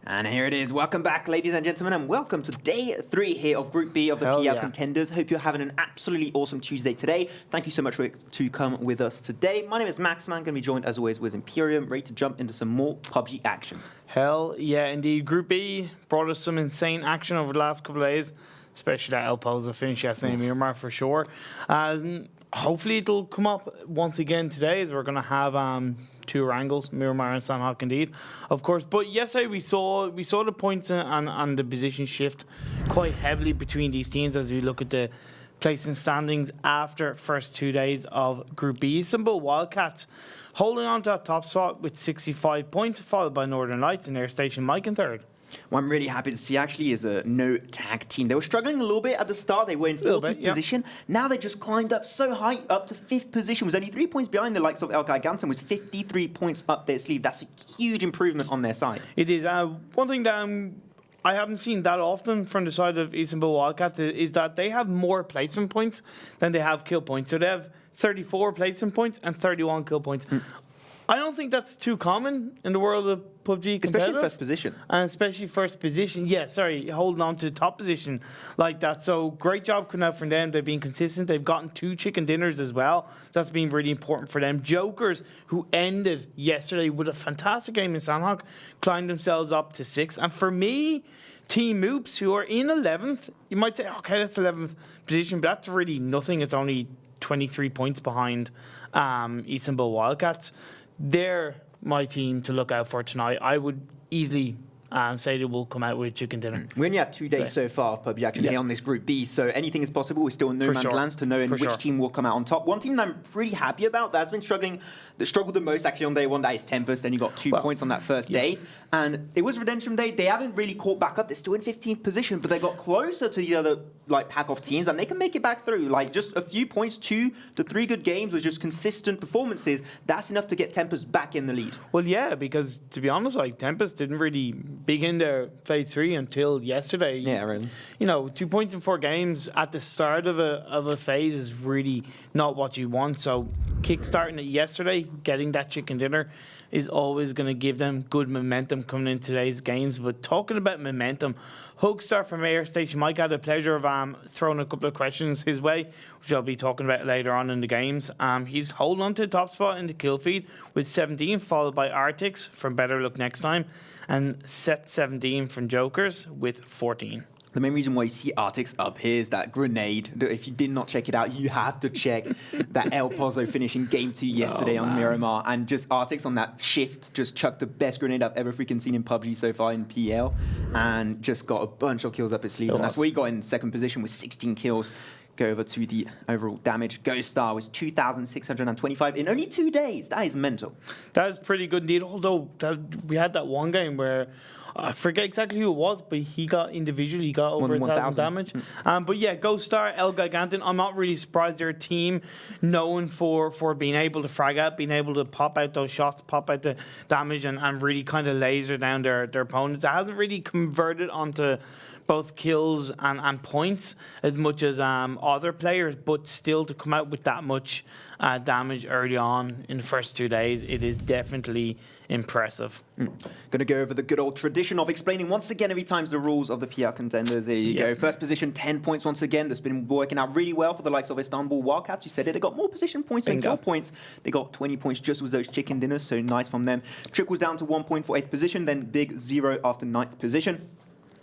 And here it is. Welcome back, ladies and gentlemen, and welcome to day 3 here of Group B of the PEL Contenders. Hope you're having an absolutely awesome Tuesday today. Thank you so much to come with us today. My name is Max, man. Going to be joined, as always, with Imperium, ready to jump into some more PUBG action. Hell yeah, indeed. Group B brought us some insane action over the last couple of days, especially that El Pozo finish yesterday in Miramar for sure. Hopefully it'll come up once again today, as we're going to have two Erangels, Miramar and Sanhok indeed, of course. But yesterday we saw the points and the position shift quite heavily between these teams as we look at the placing standings after first 2 days of Group B. Istanbul Wildcats holding on to that top spot with 65 points, followed by Northern Lights and Airstation Maken third. What I'm really happy to see actually is a no tag team. They were struggling a little bit at the start. They were in 40th position. Now they just climbed up so high, up to 5th position. Was only 3 points behind the likes of ELGIGANTEN, with 53 points up their sleeve. That's a huge improvement on their side. It is. One thing that I haven't seen that often from the side of Istanbul Wildcats is that they have more placement points than they have kill points. So they have 34 placement points and 31 kill points. I don't think that's too common in the world of PUBG competitive. Especially first position. And especially first position. Yeah, holding on to the top position like that. So great job coming out from them. They've been consistent. They've gotten 2 chicken dinners as well. That's been really important for them. Jokers, who ended yesterday with a fantastic game in Sanhok, climbed themselves up to 6th. And for me, Team MOORPHEUS, who are in 11th, you might say, okay, that's 11th position, but that's really nothing. It's only 23 points behind Istanbul Wildcats. They're my team to look out for tonight. I would easily say they will come out with chicken dinner. We only had 2 days so far of PUBG action here on this Group B, so anything is possible. We're still in no man's lands to know which team will come out on top. One team that I'm pretty happy about, that has been that struggled the most actually on day 1, that is Tempest. Then you got 2 points on that first day. And it was Redemption Day. They haven't really caught back up. They're still in 15th position, but they got closer to the other pack of teams, and they can make it back through. Just a few points, 2 to 3 good games with just consistent performances. That's enough to get Tempest back in the lead. Well, yeah, because to be honest, Tempest didn't really begin their phase 3 until yesterday. Yeah, really. 2 points in 4 games at the start of a phase is really not what you want. So kickstarting it yesterday, getting that chicken dinner, is always going to give them good momentum coming in today's games. But talking about momentum, Hugstar from Airstation, Mike had the pleasure of throwing a couple of questions his way, which I'll be talking about later on in the games. He's holding on to the top spot in the kill feed with 17, followed by Artix from BetterLuckNxTime, and Set 17 from Jokers with 14. The main reason why you see Artix up here is that grenade. If you did not check it out, you have to check that El Pozo finishing game 2 yesterday on Miramar. And just Artix on that shift just chucked the best grenade I've ever freaking seen in PUBG so far in PL, and just got a bunch of kills up his sleeve. And that's where he got in 2nd position with 16 kills. Go over to the overall damage. ghostar was 2,625 in only 2 days. That is mental. That is pretty good indeed. Although we had that one game where I forget exactly who it was, but he got over 1,000 damage. But yeah, ghostar, ELGIGANTEN, I'm not really surprised. They're a team known for being able to frag out, being able to pop out those shots, pop out the damage, and really kind of laser down their opponents. It hasn't really converted onto both kills and points as much as other players, but still to come out with that much damage early on in the first 2 days, it is definitely impressive. Going to go over the good old tradition of explaining once again every time the rules of the PEL Contenders. There you go. First position, 10 points once again. That's been working out really well for the likes of Istanbul Wildcats. You said it. They got more position points than kill points. They got 20 points just with those chicken dinners, so nice from them. Trickles down to 1 point for 8th position, then big 0 after 9th position.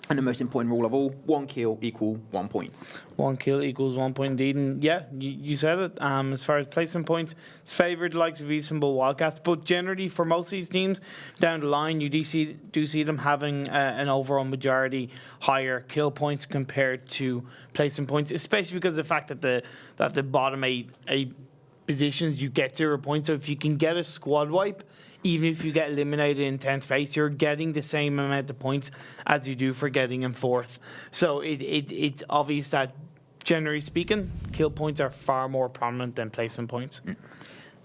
And the most important rule of all, 1 kill equal 1 point. 1 kill equals 1 point indeed. And yeah, you said it. As far as placement points, it's favoured the likes of Istanbul Wildcats. But generally, for most of these teams, down the line, you do see them having an overall majority higher kill points compared to placement points, especially because of the fact that the bottom eight positions, you get 0 points. So if you can get a squad wipe, even if you get eliminated in 10th place, you're getting the same amount of points as you do for getting in 4th. So it's obvious that, generally speaking, kill points are far more prominent than placement points.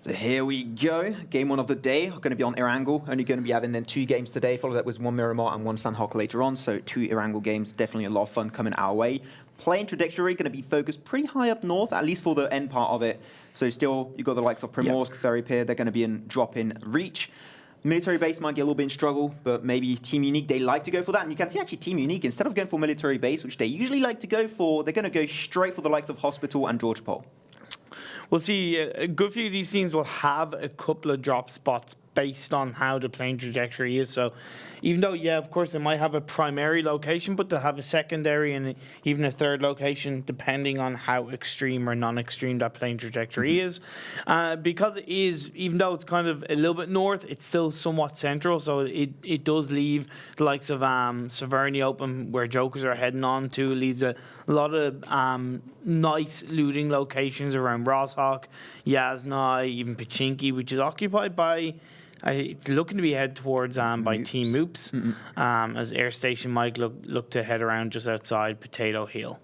So here we go. Game 1 of the day. Going to be on Erangel. Only going to be having then 2 games today. Followed that was 1 Miramar and 1 Sanhok later on. So 2 Erangel games. Definitely a lot of fun coming our way. Playing trajectory going to be focused pretty high up north, at least for the end part of it. So still, you've got the likes of Primorsk, Ferry Pier. They're going to be in drop-in reach. Military base might get a little bit in struggle, but maybe Team Unique, they like to go for that. And you can see actually Team Unique, instead of going for military base, which they usually like to go for, they're going to go straight for the likes of Hospital and George Pole. We'll see. A good few of these teams will have a couple of drop spots based on how the playing trajectory is. So even though, yeah, of course, they might have a primary location, but they'll have a secondary and even a third location, depending on how extreme or non-extreme that playing trajectory is. Because it is, even though it's kind of a little bit north, it's still somewhat central. So it does leave the likes of Severny open, where Jokers are heading on to. It leaves a lot of nice looting locations around Rosshawk, Yasnai, even Pachinki, which is occupied by... it's looking to be head towards by Team MOOPHEUS, as Airstation might look to head around just outside Potato Hill.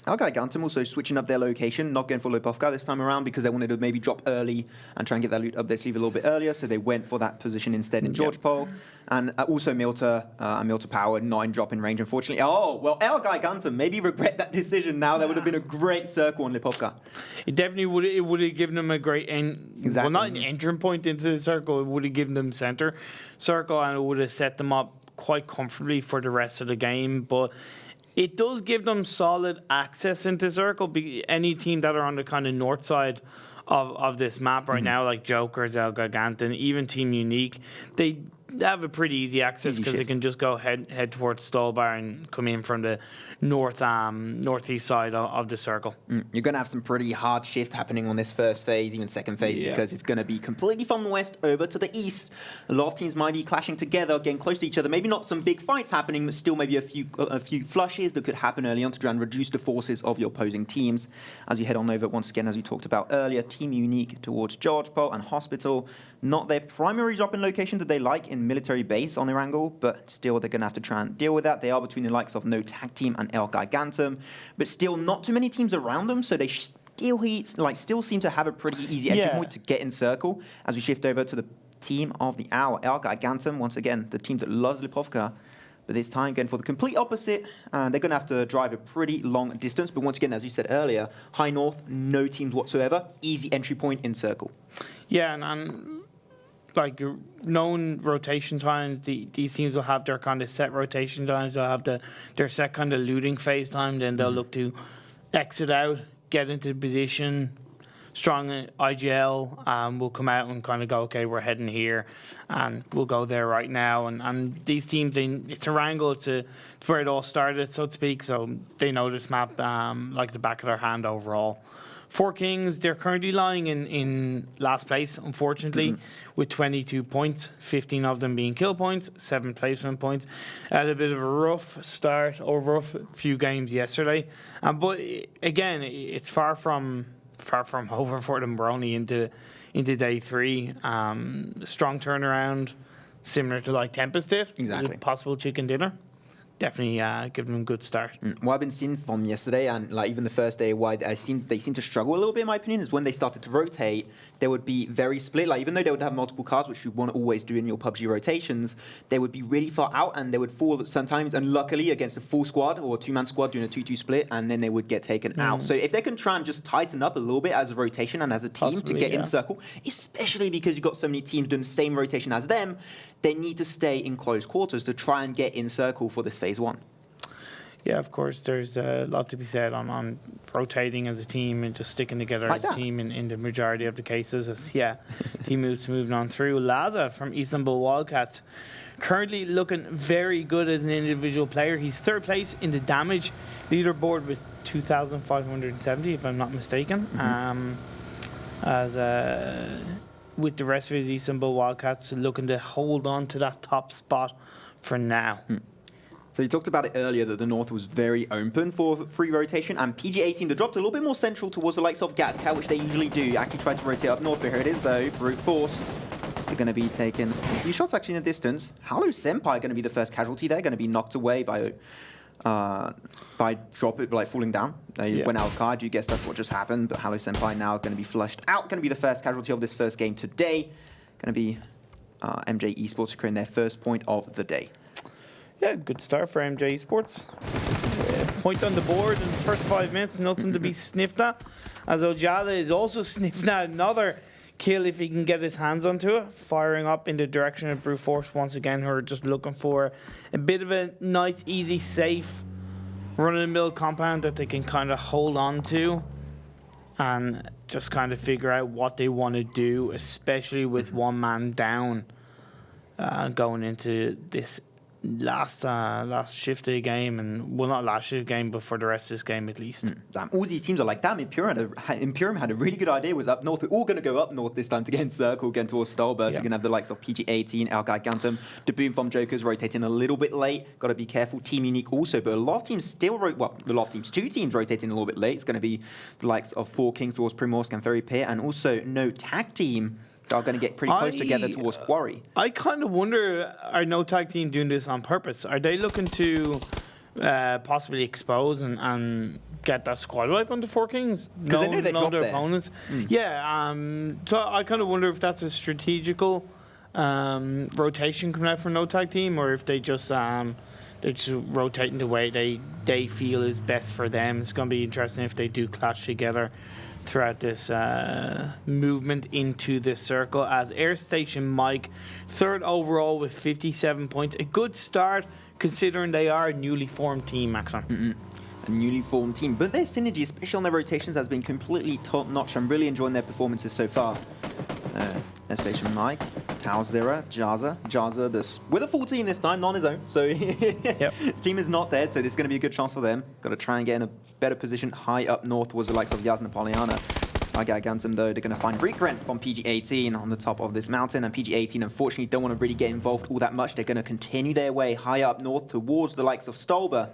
ELGIGANTEN also switching up their location, not going for Lipovka this time around because they wanted to maybe drop early and try and get that loot up their sleeve a little bit earlier, so they went for that position instead in George Pole. And also Milta and Milta Power not in drop-in range, unfortunately. Oh, well, ELGIGANTEN maybe regret that decision now. That would have been a great circle on Lipovka. It definitely would. It would have given them a great well, not an entering point into the circle. It would have given them center circle, and it would have set them up quite comfortably for the rest of the game. But it does give them solid access into circle. Any team that are on the kind of north side of this map right now, like Jokers, ELGIGANTEN, even Team Unique, they have a pretty easy access because they can just go head towards Stolbar and come in from the northeast side of the circle. You're going to have some pretty hard shift happening on this first phase, even second phase, because it's going to be completely from the west over to the east. A lot of teams might be clashing together, getting close to each other. Maybe not some big fights happening, but still maybe a few flushes that could happen early on to try and reduce the forces of your opposing teams. As you head on over, once again, as we talked about earlier, Team Unique towards George Pole and Hospital. Not their primary drop-in location that they like in military base on Erangel, but still they're going to have to try and deal with that. They are between the likes of No Tag Team and ELGIGANTEN, but still not too many teams around them, so they still seem to have a pretty easy entry point to get in circle. As we shift over to the team of the hour, ELGIGANTEN, once again, the team that loves Lipovka, but this time going for the complete opposite, and they're going to have to drive a pretty long distance. But once again, as you said earlier, high north, no teams whatsoever, easy entry point in circle. Yeah, and like known rotation times, these teams will have their kind of set rotation times. They'll have their set kind of looting phase time. Then they'll look to exit out, get into position. Strong IGL will come out and kind of go, okay, we're heading here, and we'll go there right now. And these teams, it's Erangel, it's where it all started, so to speak. So they know this map like the back of their hand overall. Four Kings, they're currently lying in last place, unfortunately, with 22 points, 15 of them being kill points, 7 placement points. Had a bit of a rough start, or rough few games yesterday. But again, it's far from over for them. We're only into day 3. Strong turnaround, similar to like Tempest did. Exactly. Possible chicken dinner. Definitely give them a good start. What I've been seeing from yesterday and like even the first day, why they seem to struggle a little bit, in my opinion, is when they started to rotate, they would be very split. Like even though they would have multiple cards, which you want to always do in your PUBG rotations, they would be really far out and they would fall sometimes. And luckily against a full squad or a 2-man squad doing a 2-2 split, and then they would get taken out. So if they can try and just tighten up a little bit as a rotation and as a team to get in circle, especially because you've got so many teams doing the same rotation as them, they need to stay in close quarters to try and get in circle for this phase 1. Yeah, of course, there's a lot to be said on rotating as a team and just sticking together as a team in the majority of the cases. Team moves moving on through. Laza from Istanbul Wildcats, currently looking very good as an individual player. He's 3rd place in the damage leaderboard with 2,570, if I'm not mistaken. With the rest of his Istanbul Wildcats looking to hold on to that top spot for now. So you talked about it earlier that the North was very open for free rotation, and PGA team, they dropped a little bit more central towards the likes of Gatka, which they usually do. Actually tried to rotate up north, but here it is though, brute force. They're going to be taking a few shots actually in the distance. HalloSenpai going to be the first casualty there, going to be knocked away by falling down. They went out of card. You guess that's what just happened, but HalloSenpai now going to be flushed out, going to be the first casualty of this first game today. Going to be MJ-Esports securing their first point of the day. Yeah, good start for MJ-Esports. Point on the board in the first 5 minutes, nothing to be sniffed at. As Ojala is also sniffing at another kill if he can get his hands onto it, firing up in the direction of Brute Force once again, who are just looking for a bit of a nice, easy, safe run-of-the-mill compound that they can kind of hold on to and just kind of figure out what they want to do, especially with one man down going into this last shift of the game, and well, not last shift of the game, but for the rest of this game at least. Damn, all these teams are like, damn, Imperium had a really good idea, was up north. We're all going to go up north this time to get in circle, again towards Stolberg. So you're going to have the likes of PG-18, ELGIGANTEN, the Boom from Jokers rotating a little bit late. Got to be careful. Team Unique also, but a lot of teams still, two teams rotating a little bit late. It's going to be the likes of Four Kings towards Primorsk and Ferry Pier, and also no tag team. Are going to get pretty close together towards Quarry. I kind of wonder, are no tag team doing this on purpose? Are they looking to possibly expose and get that squad wipe on the Four Kings? Because they know they dropped their there. opponents. Yeah, so I kind of wonder if that's a strategical rotation coming out for no tag team, or if they just they're just rotating the way they feel is best for them. It's going to be interesting if they do clash together throughout this movement into this circle, as Airstation Mike, third overall with 57 points. A good start considering they are a newly formed team, Maxon. A newly formed team, but their synergy, especially on their rotations, has been completely top-notch. I'm really enjoying their performances so far. Airstation Mike, ToWzErA, Jazza, with a full team this time, not on his own. So his team is not dead, so this is going to be a good chance for them. Got to try and get in a better position high up north towards the likes of Yaz and Poliana. ELGIGANTEN, though, they're going to find Regrent from PG-18 on the top of this mountain, and PG-18 unfortunately don't want to really get involved all that much. They're going to continue their way high up north towards the likes of Stolberg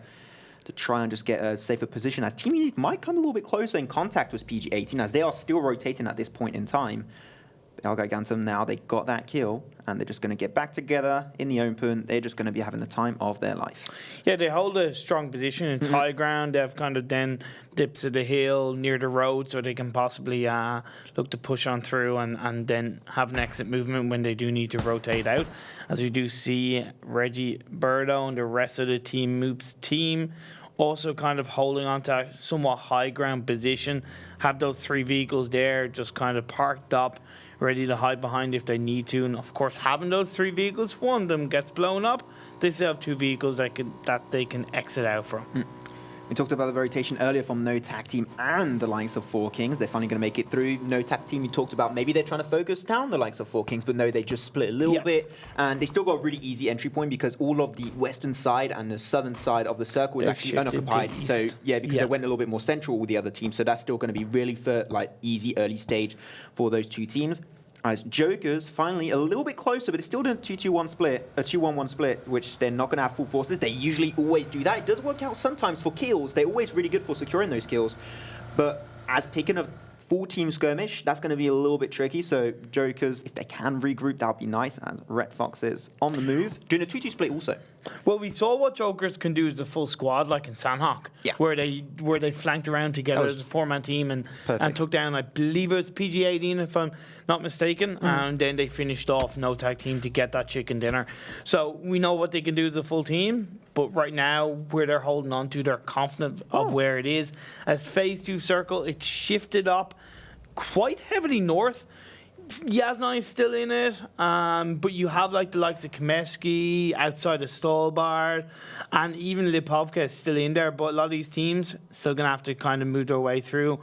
to try and just get a safer position, as Team Unique might come a little bit closer in contact with PG-18, as they are still rotating at this point in time. ELGIGANTEN now, they got that kill, and they're just going to get back together in the open. They're just going to be having the time of their life. Yeah, they hold a strong position. It's high ground. They have kind of then dips of the hill near the road, so they can possibly look to push on through and then have an exit movement when they do need to rotate out. As we do see Reggie Birdo and the rest of the Team MOOPHEUS team also kind of holding on to a somewhat high ground position, have those three vehicles there just kind of parked up, ready to hide behind if they need to. And of course, having those three vehicles, one of them gets blown up, they still have two vehicles that they can exit out from. We talked about the rotation earlier from No Tag Team and the likes of Four Kings. They're finally going to make it through. No Tag Team, we talked about maybe they're trying to focus down the likes of Four Kings, but no, they just split a little bit. And they still got a really easy entry point because all of the western side and the southern side of the circle is actually unoccupied. So, yeah, because they went a little bit more central with the other teams. So that's still going to be really easy early stage for those two teams. As Jokers finally a little bit closer, but it's still a 2-2-1 split, a 2-1-1 split, which they're not going to have full forces. They usually always do that. It does work out sometimes for kills. They're always really good for securing those kills. But as picking a full team skirmish, that's going to be a little bit tricky. So Jokers, if they can regroup, that would be nice. And Red Fox is on the move, doing a 2-2 split also. Well, we saw what Jokers can do as a full squad, like in Sanhok, where they flanked around together as a four-man team and took down, I believe it was PG-18, if I'm not mistaken, and then they finished off No Tag Team to get that chicken dinner. So we know what they can do as a full team, but right now, where they're holding on to, they're confident of where it is. As Phase 2 Circle, it shifted up quite heavily north. Yasna is still in it, but you have the likes of Kameski outside of Stolberg, and even Lipovka is still in there, but a lot of these teams still going to have to kind of move their way through.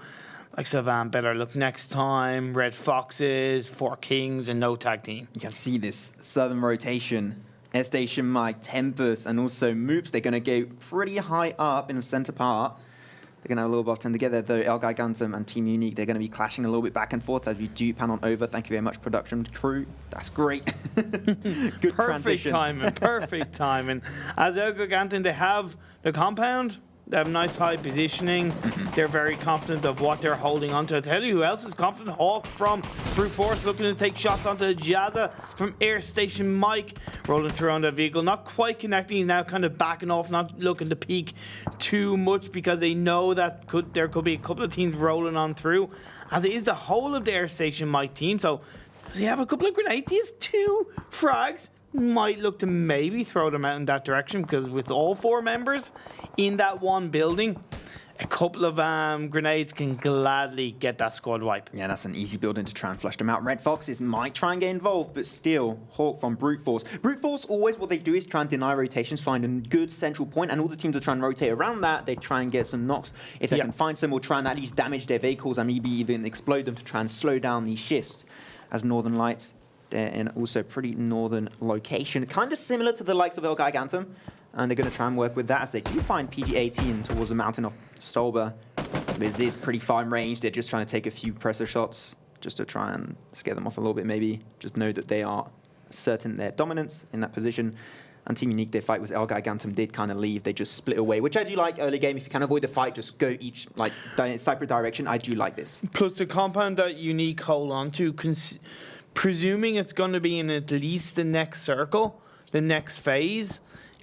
Like BetterLuckNxTime, Red Foxes, Four Kings, and No Tag Team. You can see this southern rotation. Airstation Mike, Tempest, and also MOOPHEUS, they're going to go pretty high up in the center part. They're going to have a little buff time together, though ELGIGANTEN and Team Unique, they're going to be clashing a little bit back and forth as we do pan on over. Thank you very much, production crew. That's great. Good transition. Perfect timing. As ELGIGANTEN, they have the compound. They have nice high positioning. They're very confident of what they're holding onto. I tell you who else is confident. Hawk from Brute Force looking to take shots onto Jazza from Airstation Mike. Rolling through on the vehicle. Not quite connecting. He's now kind of backing off. Not looking to peek too much because they know that there could be a couple of teams rolling on through. As it is the whole of the Airstation Mike team. So does he have a couple of grenades? He has 2 frags. Might look to maybe throw them out in that direction because with all 4 members in that one building, a couple of grenades can gladly get that squad wipe. Yeah, that's an easy building to try and flush them out. Red Foxes might try and get involved, but still, Hawk from Brute Force. Brute Force, always what they do is try and deny rotations, find a good central point, and all the teams are trying to rotate around that. They try and get some knocks. If they can find some, or try and at least damage their vehicles and maybe even explode them to try and slow down these shifts. As Northern Lights, they're in also pretty northern location, kind of similar to the likes of ELGIGANTEN. And they're going to try and work with that as they do find PG-18 towards the mountain of Stolber. But it is pretty fine range. They're just trying to take a few pressure shots just to try and scare them off a little bit maybe. Just know that they are certain their dominance in that position. And Team Unique, their fight with ELGIGANTEN did kind of leave. They just split away, which I do like early game. If you can avoid the fight, just go each separate direction. I do like this. Plus the compound that Unique hold on to, presuming it's going to be in at least the next circle, the next phase,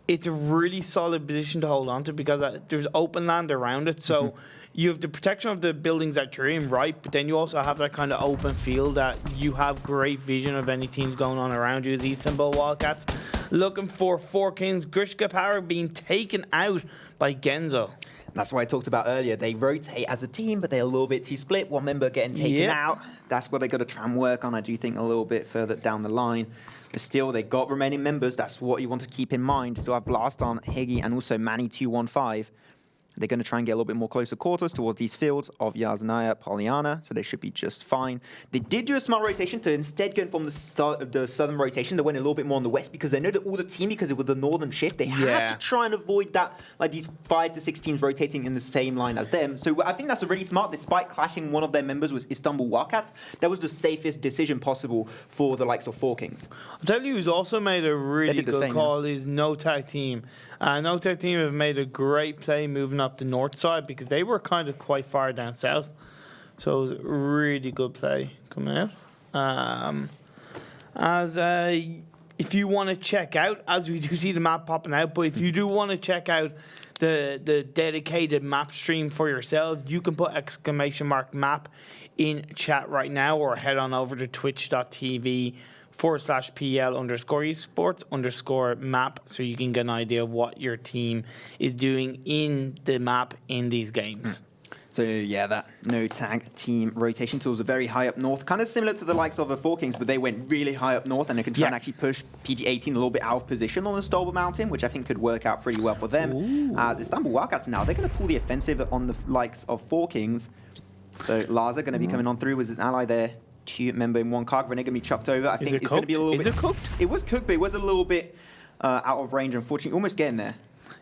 it's a really solid position to hold on to because there's open land around it. So you have the protection of the buildings that you're in, right? But then you also have that kind of open field that you have great vision of any teams going on around you as Istanbul Wildcats. Looking for 4 Kings, GRISHKAPOWER being taken out by Genzo. That's what I talked about earlier. They rotate as a team, but they're a little bit too split. One member getting taken out. That's what they got to try and work on, I do think, a little bit further down the line. But still, they got remaining members. That's what you want to keep in mind. Still have Blast on, Higgy, and also Manny215. They're going to try and get a little bit more closer quarters towards these fields of Yasnaya, Pollyanna, so they should be just fine. They did do a smart rotation to instead going from the southern rotation. They went a little bit more on the west because they know that all the team, because it was the northern shift, they had to try and avoid that, like these 5 to 6 teams rotating in the same line as them. So I think that's really smart. Despite clashing one of their members with Istanbul Wildcats, that was the safest decision possible for the likes of 4 Kings. I'll tell you who's also made a really good call is No Tag Team. No Tag Team have made a great play moving up the north side because they were kind of quite far down south. So it was a really good play coming out. If you want to check out, as we do see the map popping out, but if you do want to check out the dedicated map stream for yourself, you can put !map in chat right now or head on over to twitch.tv/PL_esports_map so you can get an idea of what your team is doing in the map in these games. So yeah, that no tag team rotation tools are very high up north, kind of similar to the likes of the 4 Kings, but they went really high up north and they can try and actually push PG-18 a little bit out of position on the Stolber Mountain, which I think could work out pretty well for them. The Istanbul Wildcats now, they're going to pull the offensive on the likes of 4 Kings. So Laza going to be coming on through with his ally there. 2 member in 1 car, Grenade going to be chucked over. I think it's going to be a little bit... Is it cooked? It was cooked, but it was a little bit out of range, unfortunately. Almost getting there.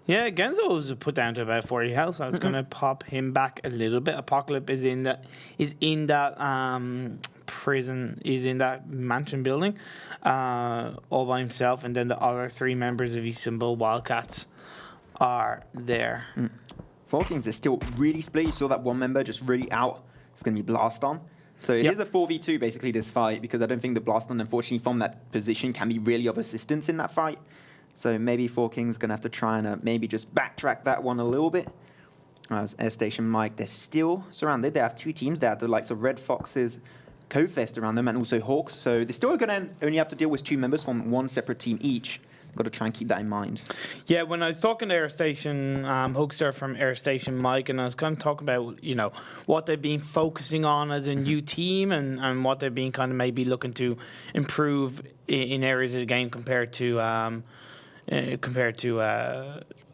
Yeah, Genzo was put down to about 40 health, so I was going to pop him back a little bit. Apocalypse is in that prison, is in that mansion building all by himself, and then the other 3 members of Istanbul Wildcats are there. 4 Kings is still really split. You saw that one member just really out. It's going to be Blast on. So it is a 4v2 basically this fight because I don't think the Blast on, unfortunately, from that position can be really of assistance in that fight. So maybe 4 Kings going to have to try and maybe just backtrack that one a little bit. As Airstation Mike, they're still surrounded. They have 2 teams. They have the likes of Red Foxes, Cofest around them, and also Hawks. So they're still going to only have to deal with 2 members from 1 separate team each. Got to try and keep that in mind. Yeah, when I was talking to Airstation, Hugstar from Airstation Mike, and I was kind of talking about, what they've been focusing on as a new team and what they've been kind of maybe looking to improve in areas of the game compared to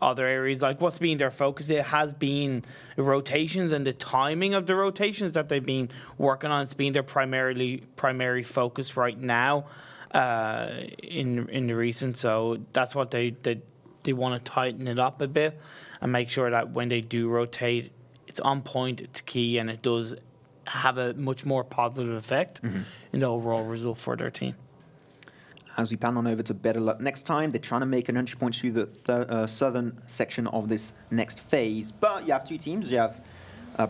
other areas. Like what's been their focus, it has been rotations and the timing of the rotations that they've been working on. It's been their primary focus right now. In the recent, so that's what they want to tighten it up a bit and make sure that when they do rotate, it's on point, it's key, and it does have a much more positive effect in the overall result for their team. As we pan on over to BetterLuckNxTime, they're trying to make 100 points through the southern section of this next phase, but you have 2 teams. You have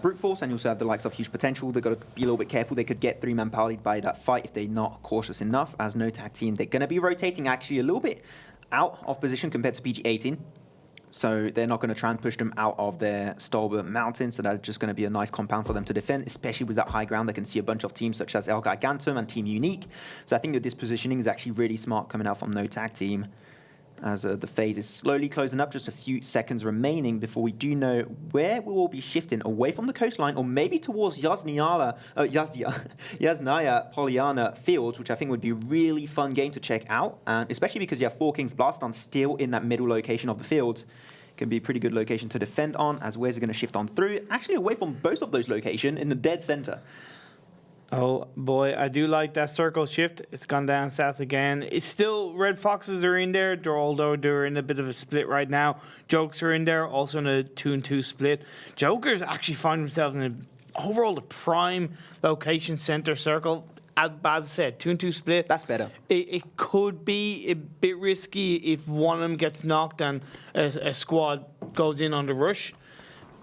Brute Force, and you also have the likes of Huge Potential. They've got to be a little bit careful. They could get 3-man parlayed by that fight if they're not cautious enough. As No Tag Team, they're going to be rotating actually a little bit out of position compared to PG-18. So they're not going to try and push them out of their Stolber Mountain. So that's just going to be a nice compound for them to defend, especially with that high ground. They can see a bunch of teams such as ELGIGANTEN and Team Unique. So I think that this positioning is actually really smart coming out from No Tag Team. as the phase is slowly closing up, just a few seconds remaining before we do know where we will be shifting away from the coastline or maybe towards Yasnaya Polyana Fields, which I think would be a really fun game to check out, especially because you have 4 Kings Blast on still in that middle location of the field. Can be a pretty good location to defend on, as Wes are going to shift on through, actually away from both of those locations in the dead center. Oh boy, I do like that circle shift. It's gone down south again. It's still Red Foxes are in there, although they're in a bit of a split right now. Jokers are in there, also in a 2-2 split. Jokers actually find themselves in overall the prime location center circle. As I said, 2-2 split. That's better. It could be a bit risky if one of them gets knocked and a squad goes in on the rush.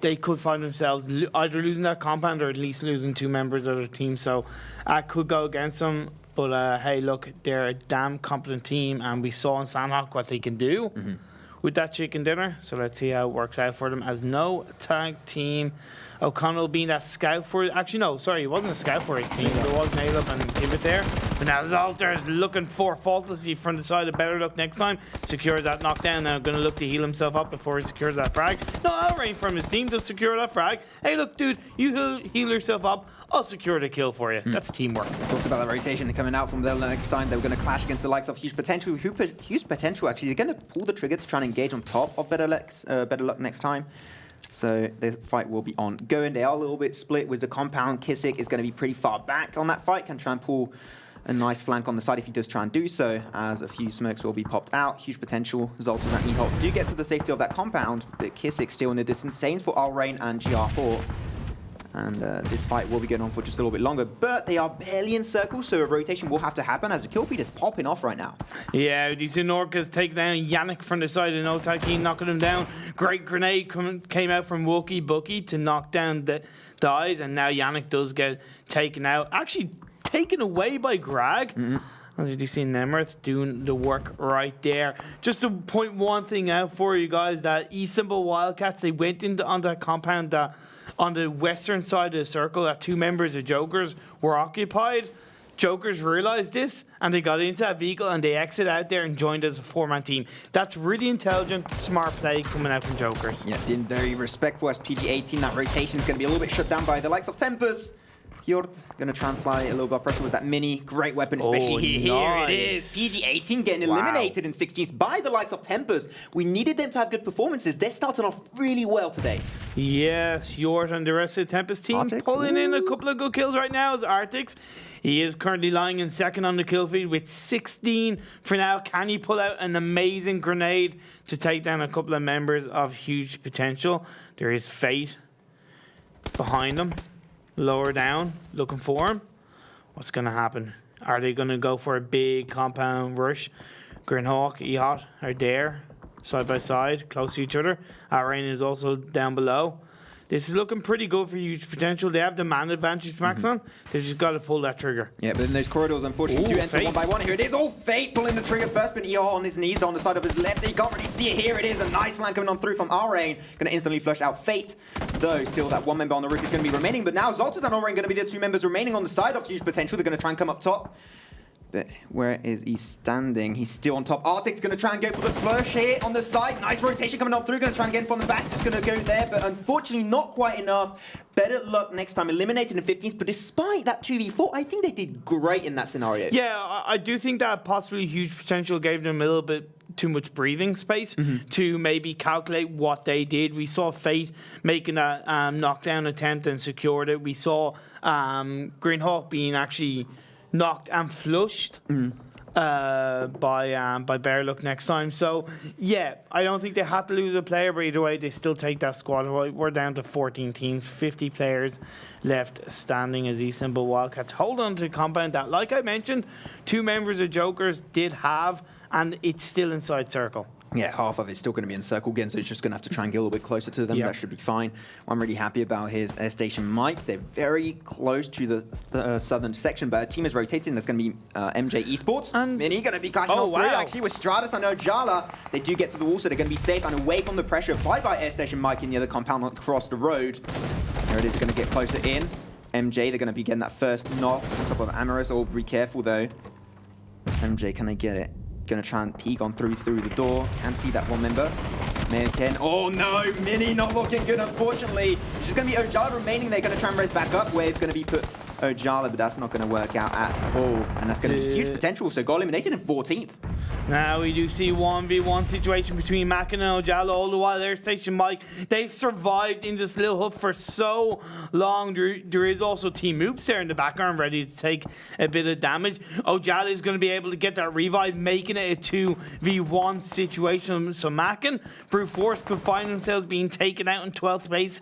They could find themselves either losing that compound or at least losing 2 members of their team. So I could go against them. But hey, look, they're a damn competent team, and we saw in Sandhawk what they can do with that chicken dinner. So let's see how it works out for them. As no tag team, O'Connell being that scout for... Actually, no, sorry, it wasn't a scout for his team. There was Nail Up and Pivot there. But now Zolter is looking for Faultlessly from the side of BetterLuckNxTime. Secures that knockdown. Now going to look to heal himself up before he secures that frag. No, Alrain from his team does secure that frag. Hey, look, dude, you heal yourself up. I'll secure the kill for you. That's teamwork. Talked about that rotation coming out from BetterLuckNxTime. They were going to clash against the likes of Huge Potential. Huge Potential, actually, they're going to pull the trigger to try and engage on top of BetterLuckNxTime. So the fight will be ongoing. They are a little bit split with the compound. Kissick is going to be pretty far back on that fight. Can try and pull a nice flank on the side if he does try and do so, as a few smokes will be popped out. Huge Potential, Zoltan and Ehop do get to the safety of that compound, but Kissick still in the distance. Same for Alrain and GR4. And this fight will be going on for just a little bit longer, but they are barely in circle, so a rotation will have to happen as the kill feed is popping off right now. Yeah, you see KnorkiS take down Yannick from the side of no tag team, knocking him down. Great grenade came out from Wookie Bookie to knock down the eyes, and now Yannick does get taken out. Actually taken away by Greg. As you see Nemeth doing the work right there. Just to point one thing out for you guys, that Istanbul Wildcats, they went on that compound that on the western side of the circle that 2 members of Jokers were occupied. Jokers realized this and they got into that vehicle and they exited out there and joined as a 4-man team. That's really intelligent, smart play coming out from Jokers. Yeah, being very respectful as PG-18. That rotation is going to be a little bit shut down by the likes of Tempest. Hjort going to try and apply a little bit of pressure with that mini. Great weapon, especially here it is. PG-18 getting eliminated in 16s by the likes of Tempest. We needed them to have good performances. They're starting off really well today. Yes, Hjort and the rest of the Tempest team Artix, pulling in a couple of good kills right now as Artix. He is currently lying in second on the kill feed with 16 for now. Can he pull out an amazing grenade to take down a couple of members of Huge Potential? There is Fate behind him. Lower down, looking for him. What's going to happen? Are they going to go for a big compound rush? Grinhawk, Ehot are there, side by side, close to each other. Arain is also down below. This is looking pretty good for Huge Potential. They have the man advantage to max on. They've just got to pull that trigger. Yeah, but in those corridors, unfortunately, do enter Fate. one by one. Here it is. Oh, Fate pulling the trigger first, but Ehot on his knees on the side of his left. He can't really see it. Here it is. A nice flank coming on through from Arain. Going to instantly flush out Fate. Though, still that 1 member on the roof is going to be remaining. But now Zoltan and Arain going to be the 2 members remaining on the side of Huge Potential. They're going to try and come up top. But where is he standing? He's still on top. Arctic's going to try and go for the flush here on the side. Nice rotation coming on through. Going to try and get in from the back. Just going to go there, but unfortunately not quite enough. BetterLuckNxTime eliminated in 15s, but despite that 2v4, I think they did great in that scenario. Yeah, I do think that possibly Huge Potential gave them a little bit too much breathing space to maybe calculate what they did. We saw Fate making that knockdown attempt and secured it. We saw Greenhawk being actually knocked and flushed by BetterLuckNxTime. So, yeah, I don't think they had to lose a player, but either way, they still take that squad. We're down to 14 teams, 50 players left standing as Istanbul Wildcats hold on to the compound that, like I mentioned, 2 members of Jokers did have, and it's still inside circle. Yeah, half of it's still going to be in circle again, so it's just going to have to try and get a little bit closer to them. Yep. That should be fine. What I'm really happy about his Airstation Mike. They're very close to the southern section, but a team is rotating. There's going to be MJ-Esports. And Mini going to be clashing on through, actually, with Stratus. I know Jala. They do get to the wall, so they're going to be safe and away from the pressure applied by Airstation Mike in the other compound across the road. There it is, going to get closer in. MJ, they're going to be getting that first knock on top of AmerouuS. Oh, be careful, though. MJ, can they get it? Gonna try and peek on through the door. Can see that one member. Maken. Oh no, Mini not looking good, unfortunately. It's just gonna be Ojala remaining. They're gonna try and raise back up. Where it's gonna be put Ojala, but that's not gonna work out at all. And that's gonna be huge potential. So got eliminated in 14th. Now we do see 1v1 situation between maken and Ojala. All the while, Airstation Mike, they've survived in this little hub for so long. There is also Team Oops there in the background ready to take a bit of damage. Ojala is going to be able to get that revive, making it a 2v1 situation. So maken, Brute Force could find themselves being taken out in 12th place.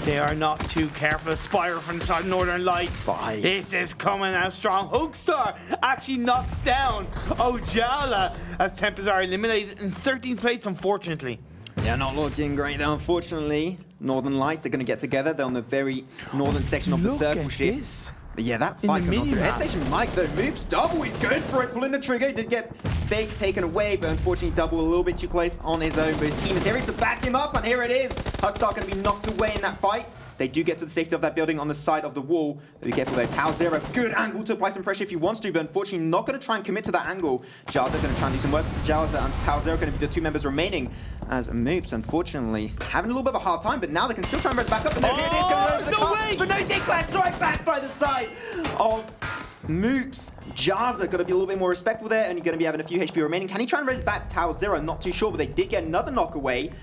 They are not too careful. Spire from the side of Northern Lights. This is coming out strong. Hugstar actually knocks down Ojala as ToWzErA eliminated in 13th place, unfortunately. Yeah, not looking great there, unfortunately. Northern Lights, they're going to get together. They're on the very northern section of the circle shift. But yeah, that fight coming on through. Airstation Mike, though, moves double. He's going for it, pulling the trigger. He did get fake taken away, but unfortunately double a little bit too close on his own. But his team is here to back him up, and here it is. Hugstar going to be knocked away in that fight. They do get to the safety of that building on the side of the wall. Be careful there. ToWzErA, good angle to apply some pressure if he wants to, but unfortunately not going to try and commit to that angle. Jazza going to try and do some work. Jazza and ToWzErA going to be the two members remaining, as MOOPHEUS, unfortunately, having a little bit of a hard time, but now they can still try and res back up. And there it is, coming over the car. But no, they clash right back by the side of MOOPHEUS. Jazza got to be a little bit more respectful there, and you're going to be having a few HP remaining. Can he try and res back ToWzErA? Not too sure, but they did get another knock away.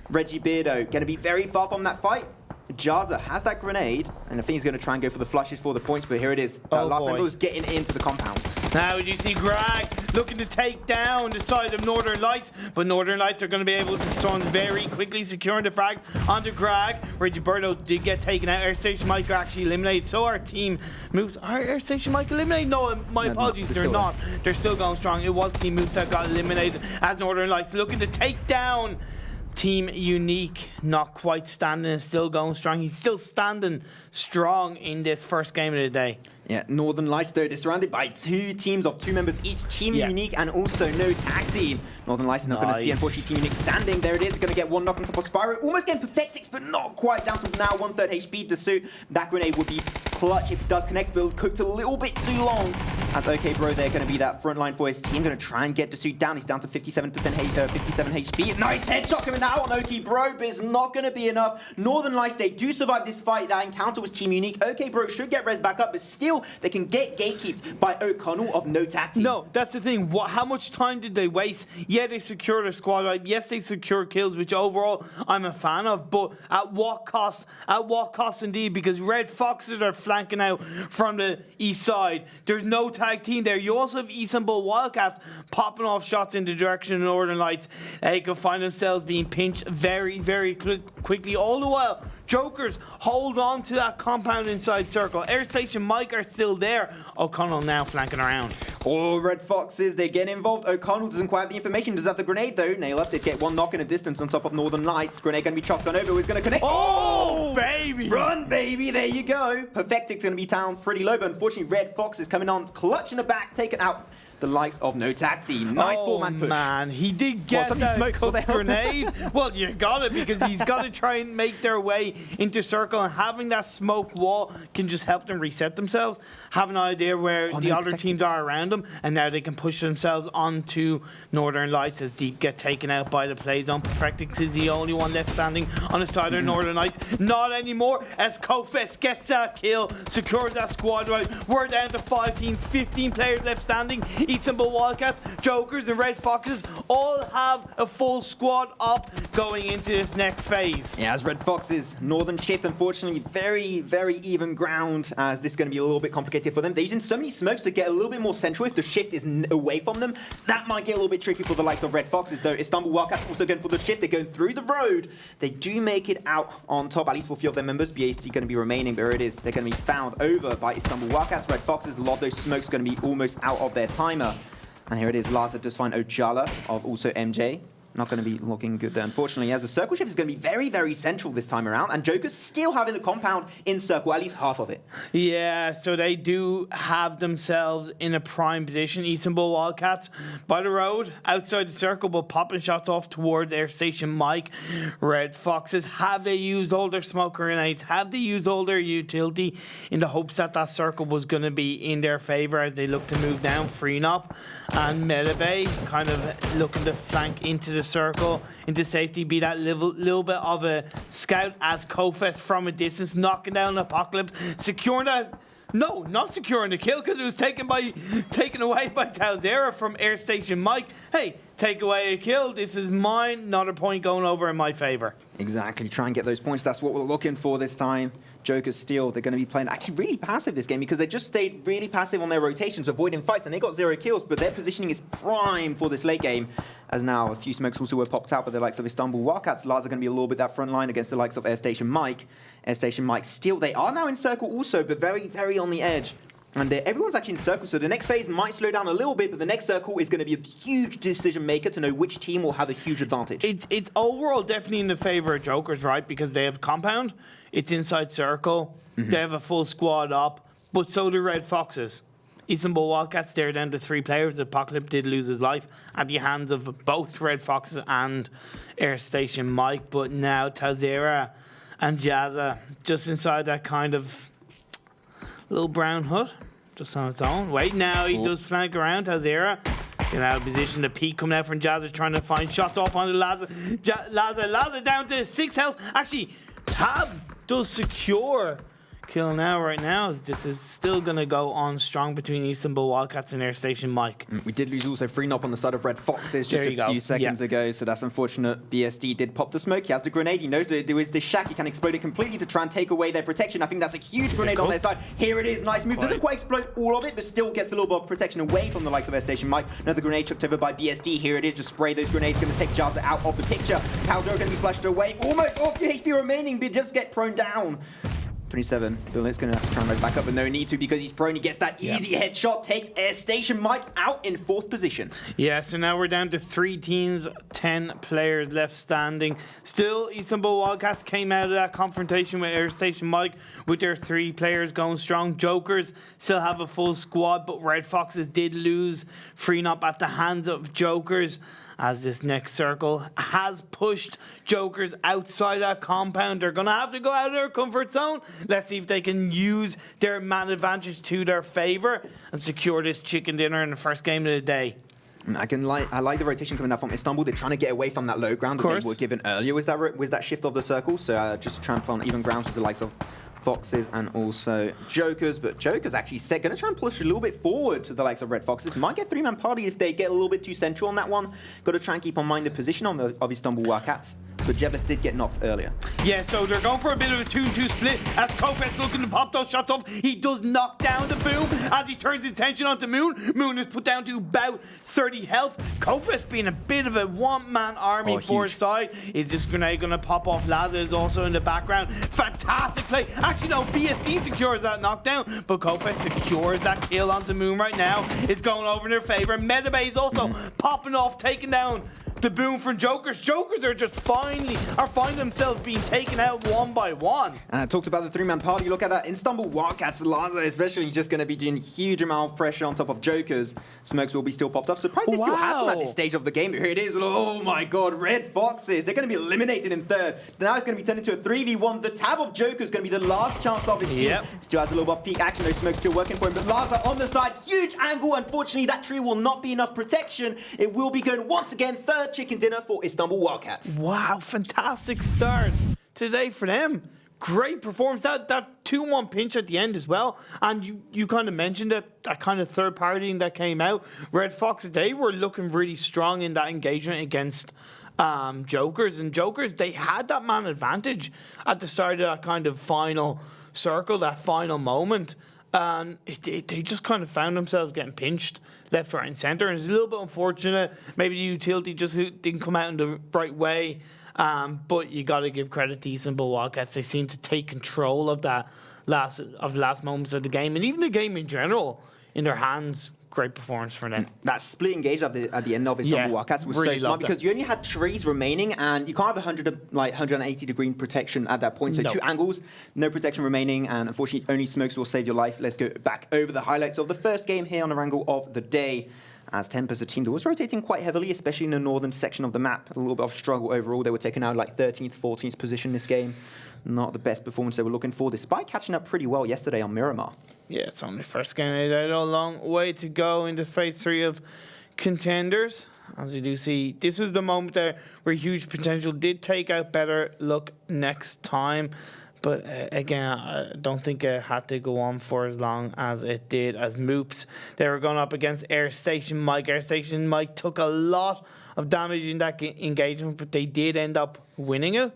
Reggie Beardo going to be very far from that fight. Jazza has that grenade, and I think he's going to try and go for the flushes for the points, but here it is. That last member was getting into the compound. Now you see Greg looking to take down the side of Northern Lights, but Northern Lights are going to be able to respond very quickly, securing the frags onto Greg. Reggie Birdo did get taken out. Airstation Mike are actually eliminated, so our team moves. Are Airstation Mike eliminated? No, my apologies, they're not. They're still going strong. It was Team Moves that got eliminated as Northern Lights looking to take down Team Unique. Not quite standing, still going strong. He's still standing strong in this first game of the day. Yeah, Northern Lights, though, they're surrounded by two teams of two members each. Team Unique and also no tag team. Northern Lights are not going to see, unfortunately, Team Unique standing. There it is, going to get one knock on top of Spyro. Almost getting Perfectix, but not quite, down to now 1/3 HP. Desuit, that grenade would be clutch if it does connect, but cooked a little bit too long. As OK Bro, they're going to be that front line for his team. Going to try and get Desuit down. He's down to 57 HP. Nice headshot coming out on OK Bro, but it's not going to be enough. Northern Lights, they do survive this fight. That encounter was Team Unique. OK Bro should get res back up, but still, they can get gatekeeped by O'Connell of no tag team. No, that's the thing. How much time did they waste? Yeah, they secured a squad wipe. Yes, they secured kills, which overall I'm a fan of, but at what cost? At what cost indeed? Because Red Foxes are flanking out from the east side. There's no tag team there. You also have Istanbul Wildcats popping off shots in the direction of Northern Lights. They could find themselves being pinched very, very quickly. All the while, Jokers hold on to that compound inside circle. Airstation Mike are still there. O'Connell now flanking around. Oh, Red Foxes, they get involved. O'Connell doesn't quite have the information. Does have the grenade, though. Nail up did get one knock in a distance on top of Northern Lights. Grenade going to be chopped on over. He's going to connect. Oh, baby! Run, baby. There you go. Perfectix going to be down pretty low, but unfortunately, Red Foxes coming on. Clutch in the back, taken out the likes of no tag team. Nice four-man push. Man, he did get that cooked grenade. Well, you got it, because he's got to try and make their way into circle, and having that smoke wall can just help them reset themselves, have an idea where the other teams are around them, and now they can push themselves onto Northern Lights as Deep get taken out by the play zone. Perfectix is the only one left standing on the side of Northern Lights. Not anymore, as Kofes gets that kill, secures that squad right. We're down to 5 teams, 15 players left standing. Istanbul Wildcats, Jokers, and Red Foxes all have a full squad up going into this next phase. Yeah, as Red Foxes, Northern Shift, unfortunately, very, very even ground, as this is going to be a little bit complicated for them. They're using so many smokes to get a little bit more central. If the shift is away from them, that might get a little bit tricky for the likes of Red Foxes, though. Istanbul Wildcats also going for the shift. They're going through the road. They do make it out on top, at least for a few of their members. BAC going to be remaining, but here it is. They're going to be found over by Istanbul Wildcats. Red Foxes, a lot of those smokes going to be almost out of their timer. And here it is, Larsa does find Ojala of also MJ. not going to be looking good there, unfortunately, as the circle shift is going to be very, very central this time around, and Joker's still having the compound in circle, at least half of it. Yeah, so they do have themselves in a prime position. Istanbul Wildcats by the road, outside the circle, but popping shots off towards Airstation Mike. Red Foxes, have they used all their smoke grenades? Have they used all their utility in the hopes that that circle was going to be in their favour as they look to move down? Freenop and Metabay kind of looking to flank into the circle, into safety, be that little bit of a scout as KnorkiS from a distance, knocking down Apocalypse, securing that. No, not securing the kill because it was taken away by ToWzErA from Airstation Mike. Hey, take away a kill. This is mine. Not a point going over in my favour. Exactly. Try and get those points. That's what we're looking for this time. Joker's still, they're going to be playing actually really passive this game because they just stayed really passive on their rotations, avoiding fights, and they got 0 kills, but their positioning is prime for this late game, as now a few smokes also were popped out by the likes of Istanbul Wildcats. Lars are going to be a little bit that front line against the likes of Airstation Mike. Airstation Mike still, they are now in circle also, but very, very on the edge. And everyone's actually in circle, so the next phase might slow down a little bit, but the next circle is going to be a huge decision maker to know which team will have a huge advantage. It's overall definitely in the favour of Jokers, right? Because they have compound, it's inside circle, they have a full squad up, but so do Red Foxes. Istanbul Wildcats, they're down to 3 players. Apocalypse did lose his life at the hands of both Red Foxes and Airstation Mike, but now ToWzErA and Jazza just inside that kind of little brown hut, just on its own. Wait, now he does flank around ToWzErA. Get out of position. The peak coming out from Jazza, trying to find shots off onto Laza. Laza down to 6 health. Actually, Tab does secure kill now, right now, as this is still going to go on strong between Istanbul Wildcats and Airstation Mike. We did lose also Freenop on the side of Red Foxes just a few seconds ago, so that's unfortunate. BSD did pop the smoke. He has the grenade. He knows that there is this shack. He can explode it completely to try and take away their protection. I think that's a huge grenade on their side. Here it is. Nice move. Doesn't quite explode all of it, but still gets a little bit of protection away from the likes of Airstation Mike. Another grenade chucked over by BSD. Here it is. Just spray those grenades. Going to take Jazza out of the picture. ToWzErA going to be flushed away. Almost off your HP remaining, but just get prone down. 27. Billet's going to have to try and rise back up, but no need to because he's prone. He gets that easy headshot, takes Airstation Mike out in 4th position. Yeah, so now we're down to 3 teams, 10 players left standing. Still, Istanbul Wildcats came out of that confrontation with Airstation Mike with their 3 players going strong. Jokers still have a full squad, but Red Foxes did lose Freenop at the hands of Jokers, as this next circle has pushed Jokers outside that compound. They're going to have to go out of their comfort zone. Let's see if they can use their man advantage to their favour and secure this chicken dinner in the first game of the day. I like the rotation coming out from Istanbul. They're trying to get away from that low ground that they were given earlier. Was that shift of the circle? So just to try and play on even grounds with the likes of Foxes and also Jokers, but Jokers actually going to try and push a little bit forward to the likes of Red Foxes. Might get 3-man party if they get a little bit too central on that one. Got to try and keep on mind the position of Istanbul Wildcats. But Jeveth did get knocked earlier. Yeah, so they're going for a bit of a 2-2 split as KnorkiS looking to pop those shots off. He does knock down the Boom as he turns his attention onto Moon. Moon is put down to about 30 health. KnorkiS being a bit of a one-man army for his side. Is this grenade going to pop off? Laza is also in the background. Fantastic play. Actually, no, BSD secures that knockdown, but KnorkiS secures that kill onto Moon right now. It's going over in their favour. Metabay is also popping off, taking down the Boom from Jokers. Jokers are just finding themselves being taken out one by one. And I talked about the 3-man party. Look at that. Istanbul Wildcats, Laza especially, just going to be doing huge amount of pressure on top of Jokers. Smokes will be still popped off. Surprised they still have them at this stage of the game. Here it is. Oh my god, Red Foxes. They're going to be eliminated in 3rd. Now it's going to be turned into a 3v1. The tab of Jokers is going to be the last chance of his team. Still has a little bit of peak action. Those smokes still working for him. But Laza on the side. Huge angle. Unfortunately, that tree will not be enough protection. It will be going once again. 3rd chicken dinner for Istanbul Wildcats. Wow, fantastic start today for them. Great performance. That 2-1 pinch at the end as well. And you kind of mentioned that kind of third partying that came out. Red Fox, they were looking really strong in that engagement against Jokers. And Jokers, they had that man advantage at the start of that kind of final circle, that final moment. And they just kind of found themselves getting pinched left, right, and centre. And it's a little bit unfortunate. Maybe the utility just didn't come out in the right way. But you got to give credit to Istanbul Wildcats. They seem to take control of the last moments of the game, and even the game in general, in their hands great performance from them. That split engage at the end of Istanbul Wildcats was really so smart because you only had trees remaining, and you can't have 180-degree protection at that point. So 2 angles, no protection remaining, and unfortunately only smokes will save your life. Let's go back over the highlights of the first game here on Erangel of the day. As Tempest, a team that was rotating quite heavily, especially in the northern section of the map. A little bit of struggle overall. They were taken out like 13th, 14th position this game. Not the best performance they were looking for, despite catching up pretty well yesterday on Miramar. Yeah, it's only first game. They had a long way to go into phase 3 of Contenders. As you do see, this was the moment there where huge potential did take out BetterLuckNxTime. But again, I don't think it had to go on for as long as it did. As MOOPHEUS, they were going up against Airstation Mike. Airstation Mike took a lot of damage in that engagement, but they did end up winning it.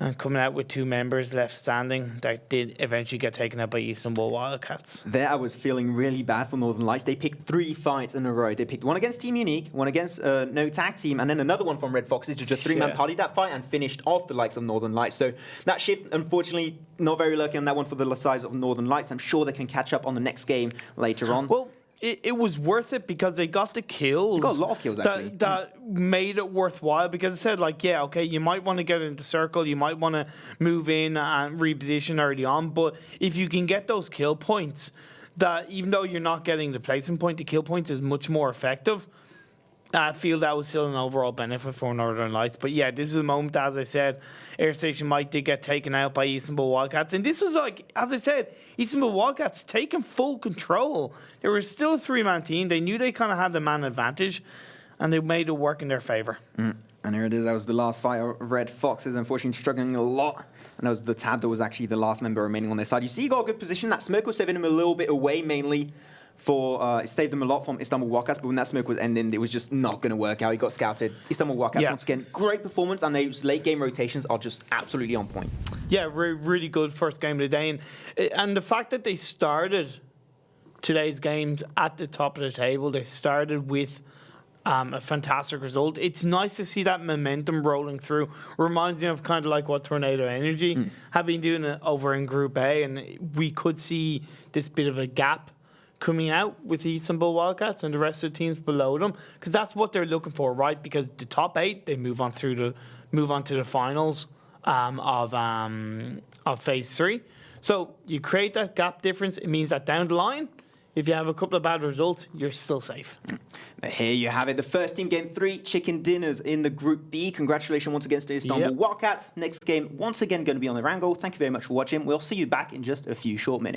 And coming out with 2 members left standing that did eventually get taken out by Istanbul Wildcats. There I was feeling really bad for Northern Lights. They picked 3 fights in a row. They picked one against Team Unique, one against No Tag Team, and then another one from Red Foxes to just 3-man party that fight and finished off the likes of Northern Lights. So that shift, unfortunately, not very lucky on that one for the sides of Northern Lights. I'm sure they can catch up on the next game later on. Well, it was worth it because they got the kills. They got a lot of kills, actually. That made it worthwhile because it said, like, yeah, okay, you might want to get into the circle, you might want to move in and reposition early on, but if you can get those kill points, that even though you're not getting the placement point, the kill points is much more effective. I feel that was still an overall benefit for Northern Lights. But yeah, this is a moment, as I said, Airstation Mike did get taken out by Istanbul Wildcats. And this was like, as I said, Istanbul Wildcats taking full control. They were still a 3-man team. They knew they kind of had the man advantage, and they made it work in their favor. And here it is. That was the last fight of Red Foxes, unfortunately struggling a lot. And that was the Tab that was actually the last member remaining on their side. You see he got a good position. That smoke was saving him a little bit away, mainly. It saved them a lot from Istanbul Wildcats, but when that smoke was ending, it was just not going to work out. He got scouted. Istanbul Wildcats, once again, great performance, and those late-game rotations are just absolutely on point. Yeah, really good first game of the day. And the fact that they started today's games at the top of the table, they started with a fantastic result. It's nice to see that momentum rolling through. Reminds me of kind of like what Tornado Energy have been doing over in Group A, and we could see this bit of a gap coming out with the Istanbul Wildcats and the rest of the teams below them, because that's what they're looking for, right? Because the top 8, they move on to the finals of phase 3. So you create that gap difference. It means that down the line, if you have a couple of bad results, you're still safe. But here you have it. The first team, game 3, chicken dinners in the Group B. Congratulations once again to the Istanbul Wildcats. Next game, once again, going to be on Erangel. Thank you very much for watching. We'll see you back in just a few short minutes.